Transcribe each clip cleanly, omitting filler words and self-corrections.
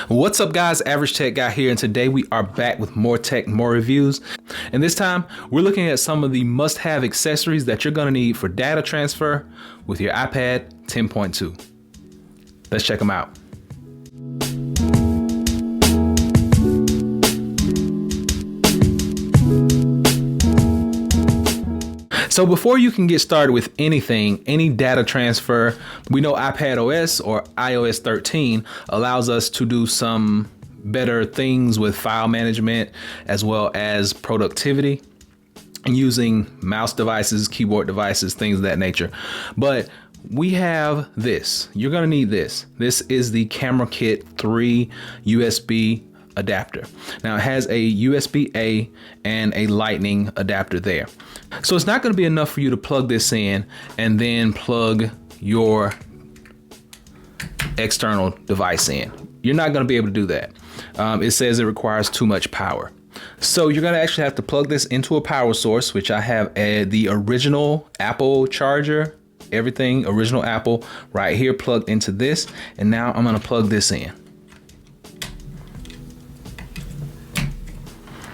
What's up guys, Average Tech Guy here, and today we are back with more tech, more reviews. And this time we're looking at some of the must-have accessories that you're gonna need for data transfer with your iPad 10.2. Let's check them out. So before you can get started with anything, any data transfer, we know iPad OS or iOS 13 allows us to do some better things with file management as well as productivity and using mouse devices, keyboard devices, things of that nature. But we have this. You're going to need this. This is the Camera Kit 3 USB adapter. Now it has a USB-A and a Lightning adapter there. So it's not going to be enough for you to plug this in and then plug your external device in. You're not going to be able to do that. It says it requires too much power. So you're going to actually have to plug this into a power source, which I have the original Apple charger, everything original Apple right here plugged into this. And now I'm going to plug this in.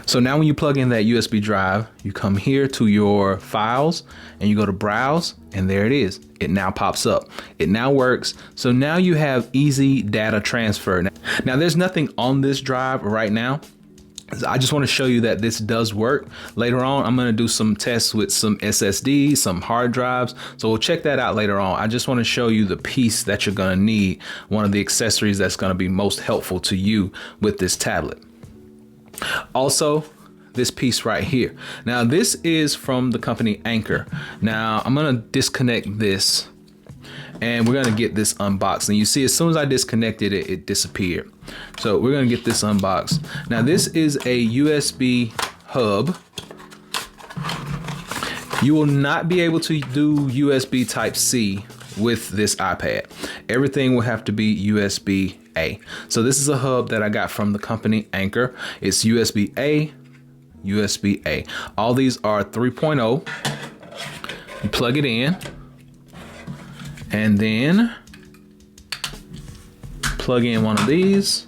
So now when you plug in that USB drive, you come here to your files and you go to browse, and there it is. It now pops up. It now works. So now you have easy data transfer. Now there's nothing on this drive right now. I just want to show you that this does work. Later on, I'm going to do some tests with some SSDs, some hard drives. So we'll check that out later on. I just want to show you the piece that you're going to need, one of the accessories that's going to be most helpful to you with this tablet. Also, this piece right here. Now this is from the company Anker. Now I'm gonna disconnect this and we're gonna get this unboxed. And you see, as soon as I disconnected it, it disappeared. So we're gonna get this unboxed. Now this is a USB hub. You will not be able to do USB Type-C with this iPad. Everything will have to be USB-A. So this is a hub that I got from the company Anker. It's USB-A, USB-A. All these are 3.0. You plug it in and then plug in one of these.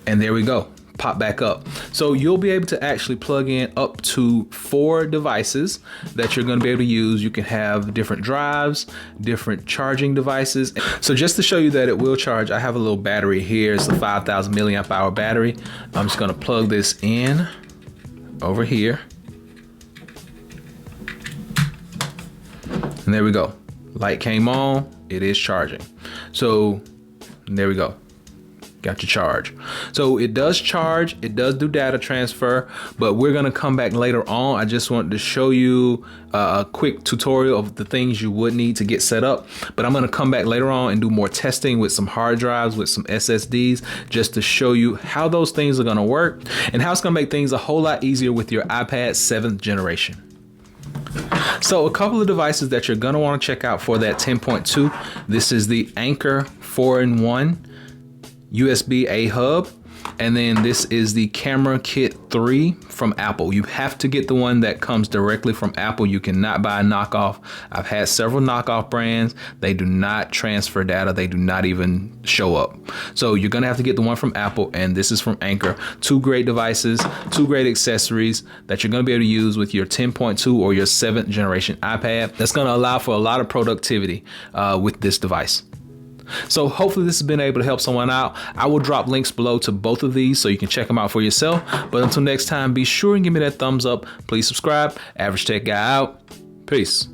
And there we go. Pop back up. So you'll be able to actually plug in up to 4 devices that you're going to be able to use. You can have different drives, different charging devices. So just to show you that it will charge, I have a little battery here. It's a 5,000 milliamp hour battery. I'm just going to plug this in over here. And there we go. Light came on. It is charging. So there we go. Got your charge. So it does charge, it does do data transfer, but we're gonna come back later on. I just wanted to show you a quick tutorial of the things you would need to get set up, but I'm gonna come back later on and do more testing with some hard drives, with some SSDs, just to show you how those things are gonna work and how it's gonna make things a whole lot easier with your iPad 7th generation. So a couple of devices that you're gonna wanna check out for that 10.2, this is the Anker 4-in-1 USB-A hub, and then this is the Camera Kit 3 from Apple. You have to get the one that comes directly from Apple. You cannot buy a knockoff. I've had several knockoff brands. They do not transfer data. They do not even show up. So you're gonna have to get the one from Apple, and this is from Anker. 2 great devices, 2 great accessories that you're gonna be able to use with your 10.2 or your 7th generation iPad. That's gonna allow for a lot of productivity with this device. So hopefully this has been able to help someone out. I will drop links below to both of these so you can check them out for yourself. But until next time, be sure and give me that thumbs up. Please subscribe. Average Tech Guy out. Peace.